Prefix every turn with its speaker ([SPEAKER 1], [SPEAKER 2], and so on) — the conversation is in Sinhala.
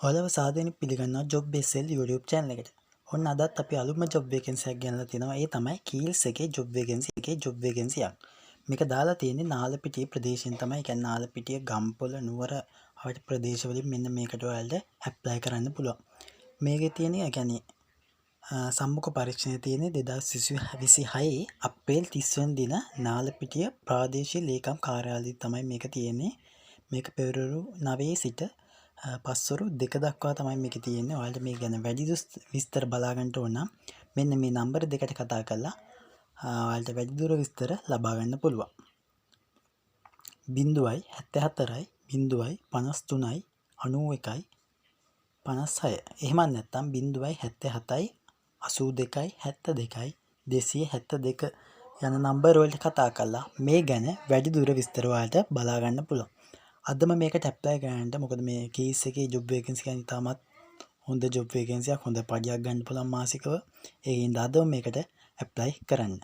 [SPEAKER 1] ඔයාලව සාදරයෙන් පිළිගන්නවා ජොබ් බේස් YouTube channel එකට. ඔන්න අදත් අපි අලුත්ම ජොබ් වේකන්සි එකක් ගෙනලා තිනවා. ඒ තමයි කීල්ස් එකේ ජොබ් වේකන්සි එකක්. මේක දාලා තියෙන්නේ නාලපිටිය ප්‍රදේශයෙන් තමයි. කියන්නේ නාලපිටිය, ගම්පොළ, නුවර ආදී ප්‍රදේශවලින් මෙන්න මේකට ඔයාලට ඇප්ලයි කරන්න පුළුවන්. මේකේ තියෙන්නේ කියන්නේ සම්මුඛ පරීක්ෂණය තියෙන්නේ 2026 අප්‍රේල් 30 වෙනි දින නාලපිටිය ප්‍රාදේශීය ලේකම් කාර්යාලයේ තමයි මේක තියෙන්නේ. මේක පෙරවරු 9 සිට පස්වරු 2 දක්වා තමයි මේක තියෙන්නේ. ඔයාලට මේ ගැන වැඩි විස්තර බලා ගන්න ඕන නම් මෙන්න මේ නම්බර දෙකට කතා කරලා ඔයාලට වැඩිදුර විස්තර ලබා ගන්න පුළුවන්. 074 053 91 56. එහෙම නැත්නම් 077 82 72 272 යන නම්බර වලට කතා කරලා මේ ගැන වැඩිදුර විස්තර ඔයාලට බලා ගන්න පුළුවන්. අදම මේකට ඇප්ලයි කරන්න. මොකද මේ කීස් එකේ ජොබ් වේකන්සි එක ඉතාමත් හොඳ ජොබ් වේකන්සි එකක්. හොඳ පඩියක් ගන්න පුළුවන් මාසිකව. ඒ හින්දා අදම මේකට ඇප්ලයි කරන්න.